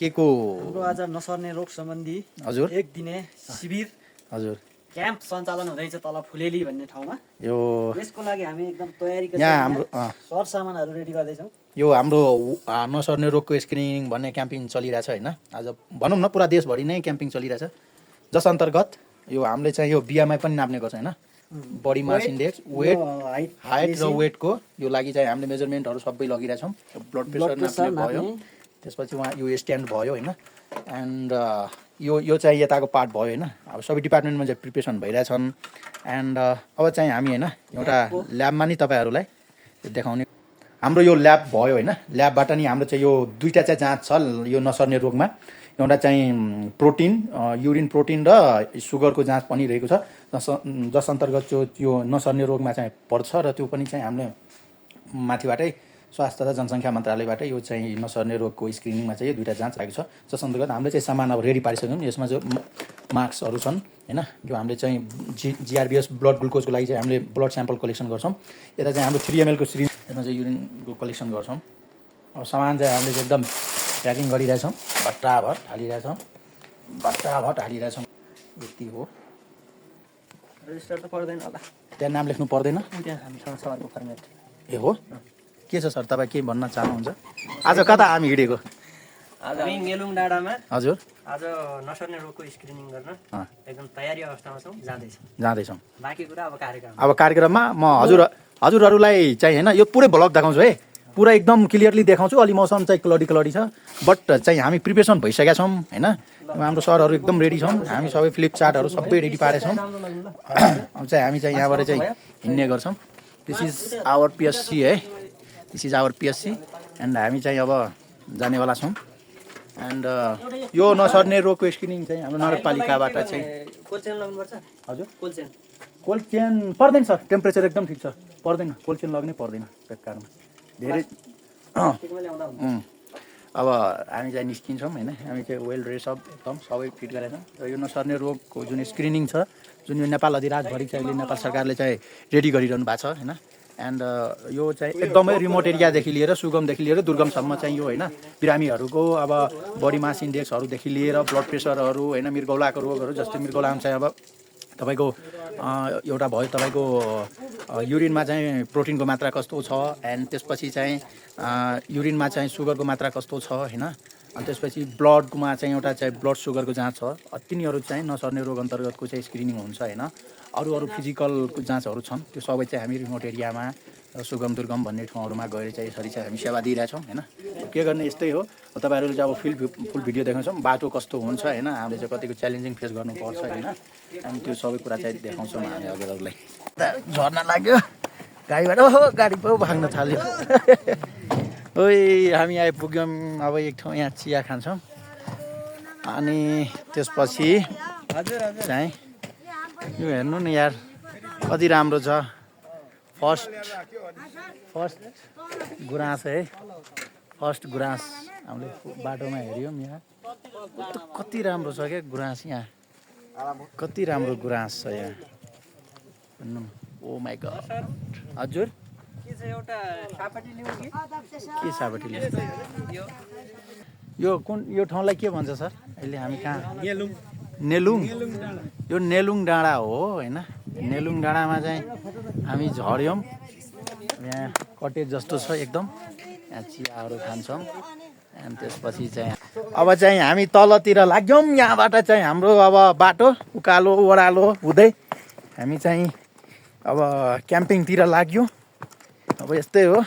के को हाम्रो आज नसर्ने रोग सम्बन्धी हजुर एक दिने शिविर हजुर क्याम्प सञ्चालन हुँदैछ तल फुलेली भन्ने ठाउँमा। यो यसको लागि हामी एकदम तयारीका यहाँ साथ हाम्रो सरसामानहरू रेडी गर्दैछौँ। यो हाम्रो नसर्ने रोगको स्क्रिनिङ भन्ने क्याम्पिङ चलिरहेछ होइन। आज भनौँ न पुरा देशभरि नै क्याम्पिङ चलिरहेछ, जस अन्तर्गत यो हामीले चाहिँ यो बिएमआई पनि नाप्ने गर्छ होइन, बडी मास इन्डेक्स, वेट, हाइट र वेटको यो लागि चाहिँ हामीले मेजरमेन्टहरू सबै लगिरहेछौँ। ब्लड प्रेसर नाप्ने भयो, त्यसपछि उहाँ यो स्ट्यान्ड भयो होइन। एन्ड यो चाहिँ यताको पार्ट भयो होइन। अब सबै डिपार्टमेन्टमा चाहिँ प्रिपेरेसन भइरहेछन्। एन्ड अब चाहिँ हामी होइन एउटा ल्याबमा नि तपाईँहरूलाई देखाउने हाम्रो यो ल्याब भयो होइन। ल्याबबाट नि हाम्रो चाहिँ यो दुईवटा चाहिँ जाँच छ यो नसर्ने रोगमा। एउटा चाहिँ प्रोटिन, युरिन प्रोटिन र सुगरको जाँच पनि रहेको छ, जस अन्तर्गत यो नसर्ने रोगमा चाहिँ पर्छ। र त्यो पनि चाहिँ हामीले माथिबाटै स्वास्थ्य र जनसङ्ख्या मन्त्रालयबाट यो चाहिँ नसर्ने रोगको स्क्रिनिङमा चाहिँ यो दुईवटा जाँच आएको छ। जस अन्तर्गत हामीले चाहिँ सामान अब रेडी पारिसक्यौँ। यसमा जो मार्क्सहरू छन् होइन, यो हामीले चाहिँ जिआरबिएस ब्लड ग्लुकोजको लागि चाहिँ हामीले ब्लड स्याम्पल कलेक्सन गर्छौँ। यता चाहिँ हाम्रो 3 ml को सिरिन्ज, यसमा चाहिँ युरिनको कलेक्सन गर्छौँ। अब सामान चाहिँ हामीले चाहिँ एकदम प्याकिङ गरिरहेछौँ, भट्टाभट हालिरहेछौँ, भट्टाभट हालिरहेछौँ। यति हो। रेजिस्टर त पर्दैन होला, त्यहाँ नाम लेख्नु पर्दैन। त्यहाँ हामीसँग सरको फर्मेट ए हो। के छ सर, तपाईँ के भन्न चाहनुहुन्छ? आज कता हामी हिँडेको? आज हामी नेलुङ डाँडामा हजुर आज नसर्ने रोगको स्क्रिनिङ गर्न एकदम तयारी अवस्थामा छौँ, जाँदैछौँ। बाँकी कुरा अब अब कार्यक्रममा म हजुरहरूलाई चाहिँ होइन यो पुरै भ्लग देखाउँछु है, पुरा एकदम क्लियरली देखाउँछु। अलि मौसम चाहिँ क्लडी छ, बट चाहिँ हामी प्रिपेरेसन भइसकेका छौँ होइन। हाम्रो सरहरू एकदम रेडी छौँ, हामी सबै फ्लिप चार्टहरू सबै रेडी पारेछौँ। अब चाहिँ हामी चाहिँ यहाँबाट चाहिँ हिँड्ने गर्छौँ। दिस इज आवर पिएससी है, this is our PSC. And हामी चाहिँ अब जानेवाला छौँ। एन्ड यो नसर्ने रोगको स्क्रिनिङ चाहिँ हाम्रो नगरपालिकाबाट चाहिँ कोल्ड लाग्नुपर्छ। हजुर कोल्ड चेन पर्दैन सर, टेम्परेचर एकदम ठिक छ, पर्दैन। कोल्ड चेन लग्नै पर्दैन पेटकारमा धेरै। अब हामी चाहिँ निस्किन्छौँ होइन। हामी चाहिँ वेल ड्रेसअप एकदम सबै फिट गरेर र यो नसर्ने रोगको जुन स्क्रिनिङ छ, जुन यो नेपाल अधिराजभरि चाहिँ अहिले नेपाल सरकारले चाहिँ रेडी गरिरहनु भएको छ होइन। एन्ड यो चाहिँ एकदमै रिमोट एरियादेखि लिएर सुगमदेखि लिएर दुर्गमसम्म चाहिँ यो होइन बिरामीहरूको अब बडी मास इन्डेक्सहरूदेखि लिएर ब्लड प्रेसरहरू होइन, मृगौलाको रोगहरू जस्तै मृगौलामा चाहिँ अब तपाईँको एउटा भयो तपाईँको युरिनमा चाहिँ प्रोटिनको मात्रा कस्तो छ, एन्ड त्यसपछि चाहिँ युरिनमा चाहिँ सुगरको मात्रा कस्तो छ होइन। अनि त्यसपछि ब्लडमा चाहिँ एउटा चाहिँ ब्लड सुगरको जाँच छ। तिनीहरू चाहिँ नसर्ने रोग अन्तर्गतको चाहिँ स्क्रिनिङ हुन्छ होइन। अरू फिजिकलको जाँचहरू छन्, त्यो सबै चाहिँ हामी रिमोट एरियामा सुगम दुर्गम भन्ने ठाउँहरूमा गएर चाहिँ यसरी चाहिँ हामी सेवा दिइरहेछौँ होइन। के गर्ने यस्तै हो। तपाईँहरूले चाहिँ अब फुल भिडियो देखाउँछौँ, बाटो कस्तो हुन्छ होइन, हामीले चाहिँ कतिको च्यालेन्जिङ फेस गर्नुपर्छ होइन। अनि त्यो सबै कुरा चाहिँ देखाउँछौँ हामी हजुरहरूलाई। झर्ना लाग्यो गाडीबाट, ओहो गाडी पो भाग्न थाल्यो। ओइ हामी आइपुग्यौँ अब एक ठाउँ, यहाँ चिया खान्छौँ। अनि त्यसपछि चाहिँ यो हेर्नु न यार कति राम्रो छ। फर्स्ट गुराँस है, फर्स्ट गुराँस हामीले बाटोमा हेऱ्यौँ। यहाँ कति राम्रो छ क्या गुराँस, यहाँ कति राम्रो गुराँस छ यहाँ हेर्नु। ओ माई गड। हजुर के सापटी लिउँ? यो कुन यो ठाउँलाई के भन्छ सर? अहिले हामी कहाँ? नेलुङ। यो नेलुङ डाँडा हो होइन। नेलुङ डाँडामा चाहिँ हामी झऱ्यौँ। यहाँ कटेज जस्तो छ एकदम, यहाँ चियाहरू खान्छौँ। अनि त्यसपछि चाहिँ अब चाहिँ हामी तलतिर लाग्यौँ। यहाँबाट चाहिँ हाम्रो अब बाटो उकालो ओह्रालो हुँदै हामी चाहिँ अब क्याम्पिङतिर लाग्यौँ। अब यस्तै हो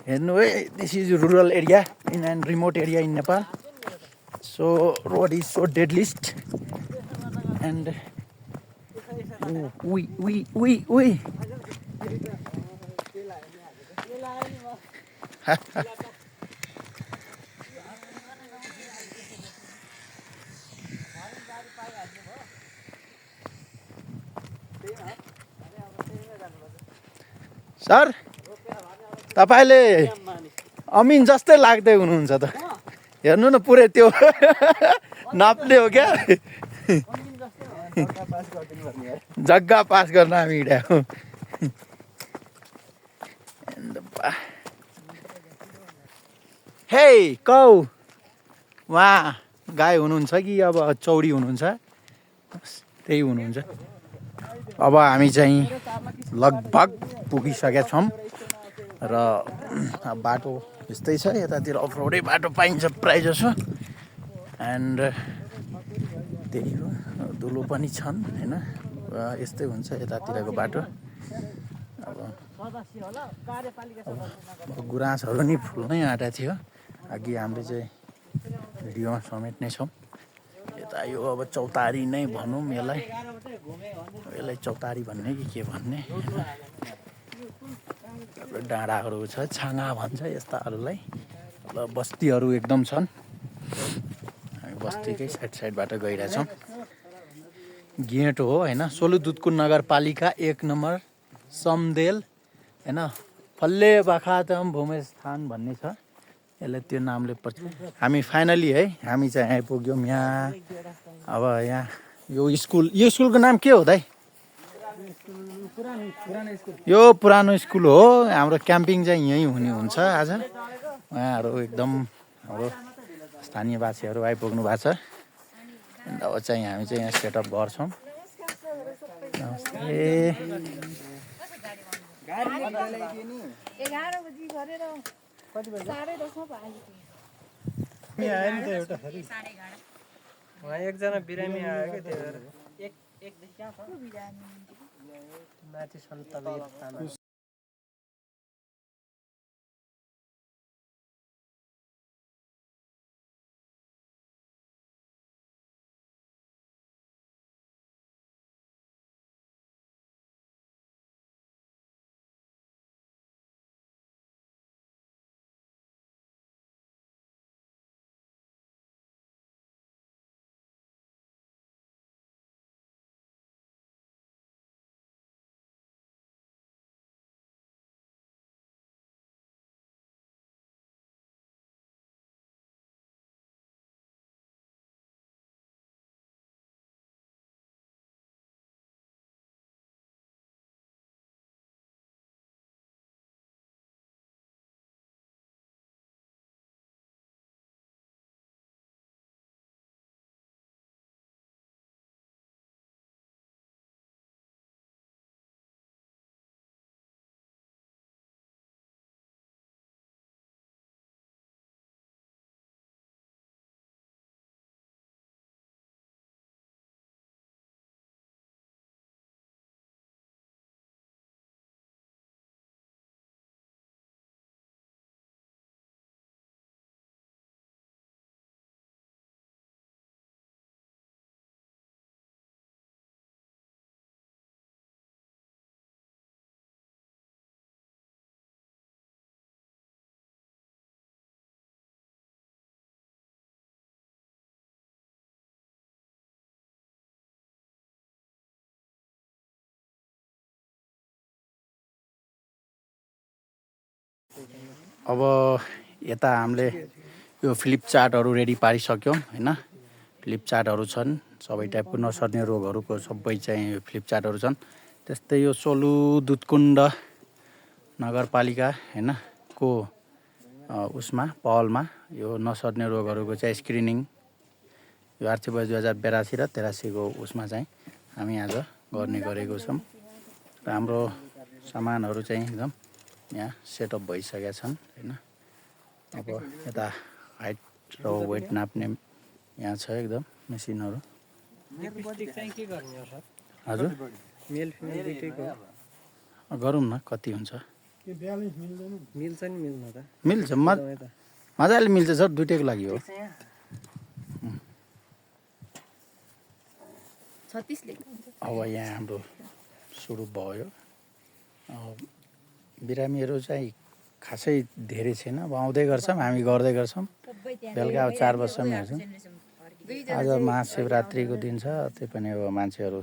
हेर्नु है। This is rural area in and remote area in Nepal. So road is so deadliest and उई सर तपाईँले अमिन जस्तै लाग्दै हुनुहुन्छ त। हेर्नु न पुरै त्यो नाप्ने हो क्या, जग्गा पास गर्न हामी हिँड्यौँ। हे कौ उहाँ गाई हुनुहुन्छ कि अब चौरी हुनुहुन्छ, त्यही हुनुहुन्छ। अब हामी चाहिँ लगभग पुगिसकेका छौँ र बाटो यस्तै छ, यतातिर अफरोडै बाटो पाइन्छ प्रायः जसो। एन्ड त्यही हो, धुलो पनि छन् होइन, यस्तै हुन्छ यतातिरको बाटो। अब गुराँसहरू नि फुल्नै आँटा थियो, अघि हामीले चाहिँ भिडियोमा समेट्ने छौँ। यता यो अब चौतारी नै भनौँ यसलाई, चौतारी भन्ने कि के भन्ने, डाँडाहरू छ, छाँगा भन्छ यस्ताहरूलाई। ल बस्तीहरू एकदम छन्, हामी बस्तीकै साइडबाट गइरहेछौँ। गेट हो होइन, सोलुदुतको नगरपालिका 1 नम्बर समदेल होइन, फल्ले बखातम भूमिस्थान भन्ने छ, यसलाई त्यो नामले पर्छ। हामी फाइनली है, हामी चाहिँ आइपुग्यौँ यहाँ। अब यहाँ यो स्कुलको नाम के हो दाइ? यो पुरानो स्कुल हो। हाम्रो क्याम्पिङ चाहिँ यहीँ हुने हुन्छ आज। उहाँहरू एकदम हाम्रो स्थानीयवासीहरू आइपुग्नु भएको छ। अब चाहिँ हामी चाहिँ यहाँ सेटअप गर्छौँ। नमस्ते। 11 बजी गरेर कति बजे? 10:30 मा आयो। आयो नि त एउटा फेरि उहाँ एकजना बिरामी आयो क्या, त्यही भएर एकदेखि कहाँ छ माथि सन्तबीर तामाङ। अब यता हामीले यो फ्लिपचार्टहरू रेडी पारिसक्यौँ होइन। फ्लिपचार्टहरू छन् सबै टाइपको, नसर्ने रोगहरूको सबै चाहिँ फ्लिपचार्टहरू छन्। त्यस्तै यो सोलुदुतकुण्ड नगरपालिका होइन को उसमा पहलमा यो नसर्ने रोगहरूको चाहिँ स्क्रिनिङ यो आर्थिक वर्ष 2082 र 83को उसमा चाहिँ हामी आज गर्ने गरेको छौँ। र हाम्रो सामानहरू चाहिँ एकदम यहाँ सेटअप भइसकेका छन् होइन। अब यता हाइट र वेट नाप्ने यहाँ छ एकदम मेसिनहरू। चाहिँ के गर्ने हो सर? हजुर मेल फिमेल दुइटैको गरौँ न कति हुन्छ। मिल्छ नि मिल्नु त? मिल्छ, मजाले मिल्छ सर, दुइटैको लागि हो। 36 ले अब यहाँ हाम्रो सुरु भयो। बिरामीहरू चाहिँ खासै धेरै छैन, अब आउँदै गर्छौँ, हामी गर्दै गर्छौँ। बेलुका अब 4 बजीसम्म हेर्छौँ। आज महाशिवरात्रिको दिन छ, त्यही पनि अब मान्छेहरू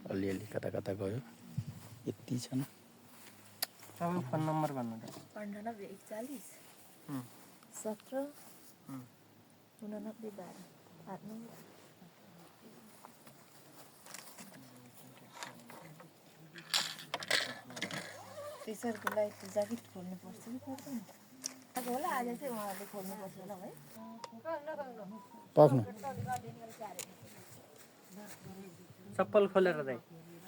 अलिअलि कता कता गयो, यति छन्। तपाईँ फोन नम्बर भन्नु त? 98 41 17 89 12 त्यसरको लागि त ज्याकेट खोल्नु पर्छ कि पर्दैन? होला आज चाहिँ उहाँहरूले खोल्नुपर्छ होला है पख्नु चप्पल खोलेर दाइ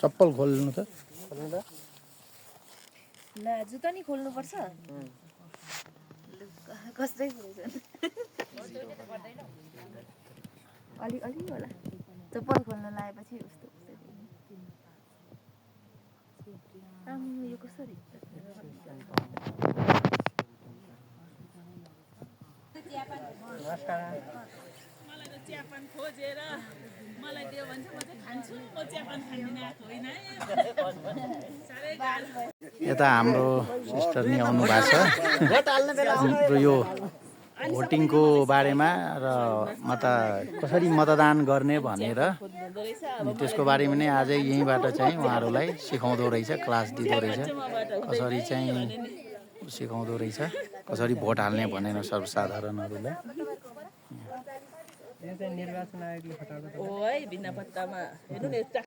चप्पल खोल्नु त खोल्नु त ल जुत्ता नि खोल्नुपर्छ कसै खोल्छन् अलि अलि होला चप्पल खोल्न लगाएपछि उस्तो यो कसरी मलाई त चियापान खोजेर मलाई दियो भने चाहिँ म चाहिँ खान्छु म चियापान खाँदिन आएको होइन है साह्रै गाह्रो यता हाम्रो सिस्टर नि आउनु भएको छ र यो भोटिङको बारेमा र कसरी मतदान गर्ने भनेर अनि त्यसको बारेमा नै आजै यहीँबाट चाहिँ उहाँहरूलाई सिकाउँदो रहेछ क्लास दिँदो रहेछ कसरी चाहिँ सिकाउँदो रहेछ कसरी भोट हाल्ने भनेर सर्वसाधारणहरूलाई यो चाहिँ निर्वाचन आयोगले फटाएको हो है भिन्न पत्तामा हेर्नु न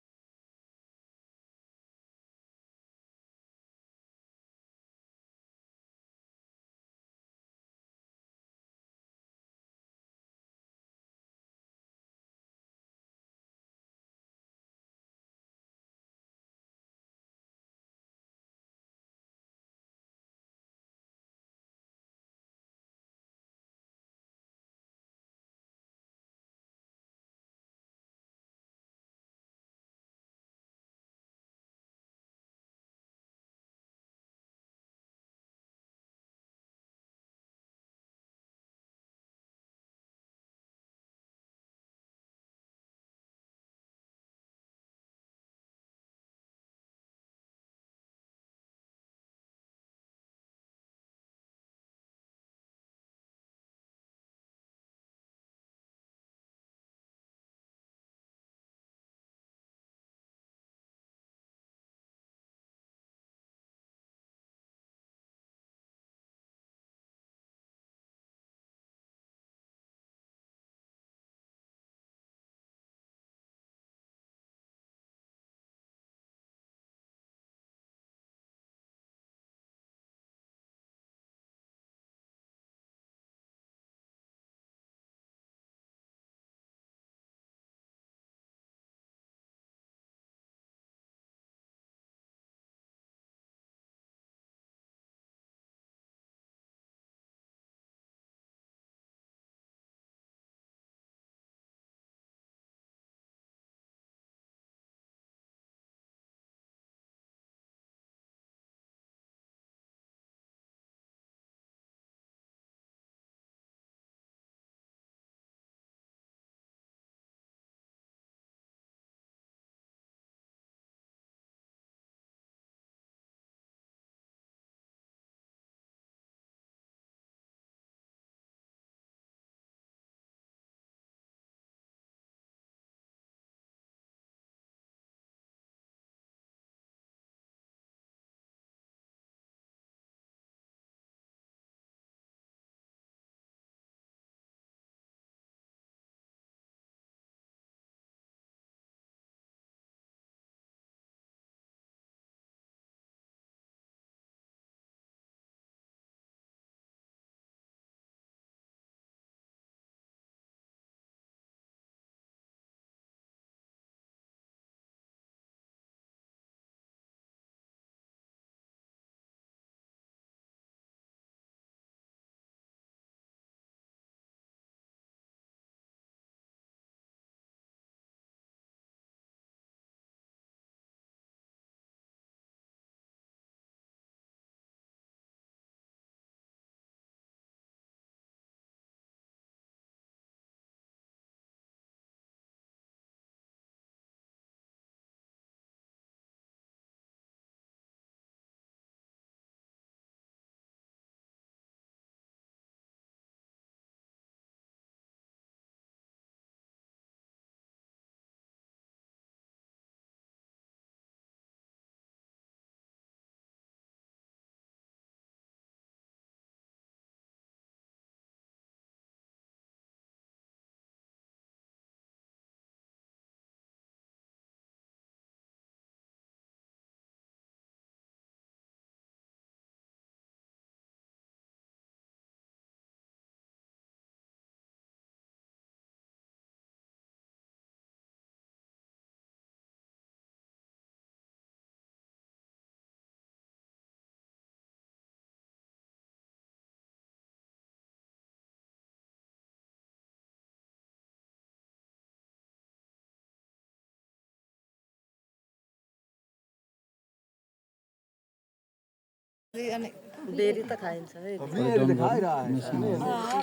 बेरी त खाइन्छ है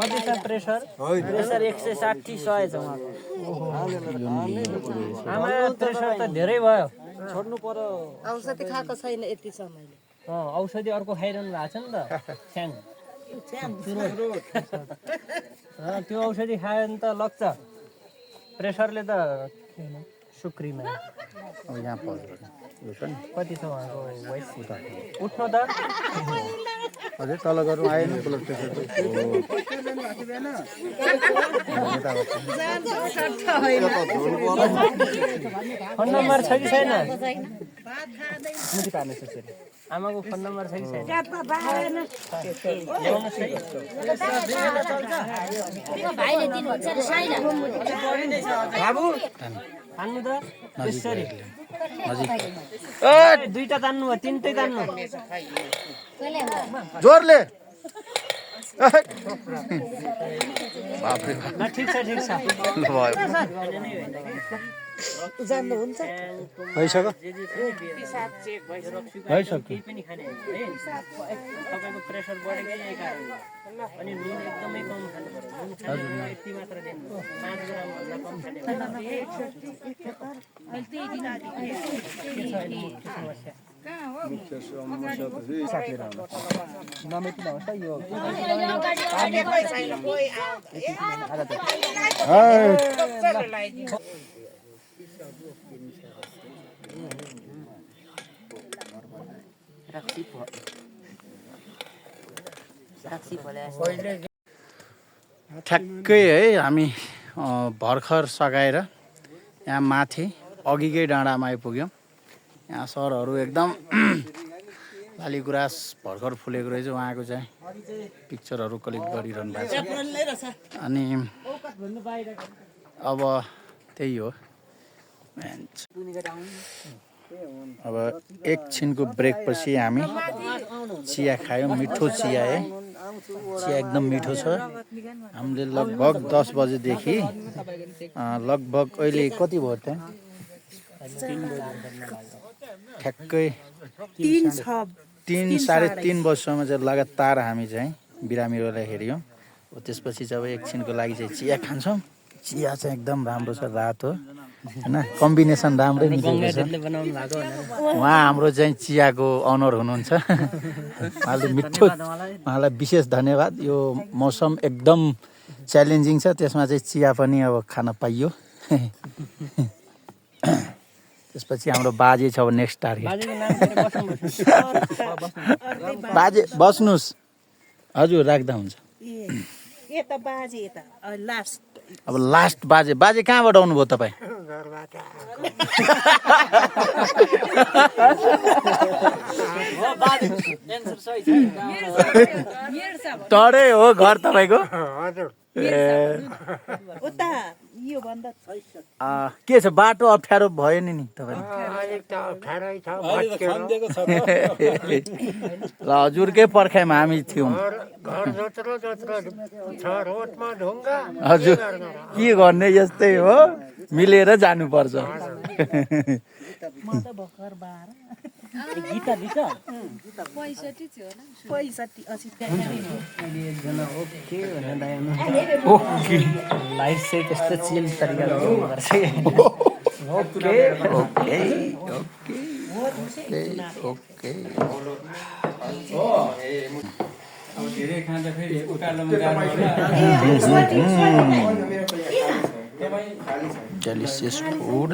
कति छ प्रेसर प्रेसर 160 100 छ उहाँको आमा प्रेसर त धेरै भयो छोड्नु पर्यो औषधि खाएको छैन यति छ मैले औषधि अर्को खाइरहनु भएको छ नि त स्याङ त्यो औषधि खायो भने त लग्छ प्रेसरले त सुक्रीमा अब यहाँ पढ्नु यो छ नि कति छ उहाँको वाइस उठ्नु त अझै तल गरौँ आएन ब्लड प्रेसर फोन नम्बर छ कि छैन आमाको फोन नम्बर छ कि छैन बाबु तान्नु त यसरी दुईटा तान्नु भयो तिनटै तान्नु जोरले ठिक छ जान्नुहुन्छ भइसक्यो पनि खाने तपाईँको प्रेसर बढेकै यही कारण अनि नुन एकदमै कम खानु पर्यो नुन यति मात्र दिनु 5 ग्राम भन्दा कम खाने ठ्याक्कै है हामी भर्खर सघाएर यहाँ माथि अघिकै डाँडामा आइपुग्यौँ यहाँ सरहरू एकदम लालीगुराँस भर्खर फुलेको रहेछ उहाँको चाहिँ पिक्चरहरू क्लिक गरिरहनु भएको छ अनि अब त्यही हो अब एकछिनको ब्रेकपछि हामी चिया खायौँ मिठो चिया है चिया एकदम मिठो छ हामीले लगभग 10 बजेदेखि लगभग अहिले कति भयो त्यहाँ ठ्याक्कै 3-3:30 बजीसम्म चाहिँ लगातार हामी चाहिँ बिरामीहरूलाई हेऱ्यौँ त्यसपछि चाहिँ अब एकछिनको लागि चाहिँ चिया खान्छौँ चिया चाहिँ एकदम राम्रो छ रातो होइन कम्बिनेसन राम्रै निस्केको छ उहाँ हाम्रो चाहिँ चियाको अनर हुनुहुन्छ उहाँले मिठो उहाँलाई विशेष धन्यवाद यो मौसम एकदम च्यालेन्जिङ छ त्यसमा चाहिँ चिया पनि अब खान पाइयो त्यसपछि हाम्रो बाजे छ अब नेक्स्ट टार्गेट बाजे बस्नुहोस् हजुर राख्दा हुन्छ अब लास्ट बाजे बाजे कहाँबाट आउनुभयो तपाईँ टडै हो घर तपाईँको के छ बाटो अप्ठ्यारो भयो नि तपाईँ ल हजुरकै पर्खाइमा हामी थियौँ हजुर के गर्ने यस्तै हो मिलेर जानुपर्छ लाइफ चाहिँ त्यस्तो चिल तरिकाले धेरै खाँदा फेरि उकालोमा delicious food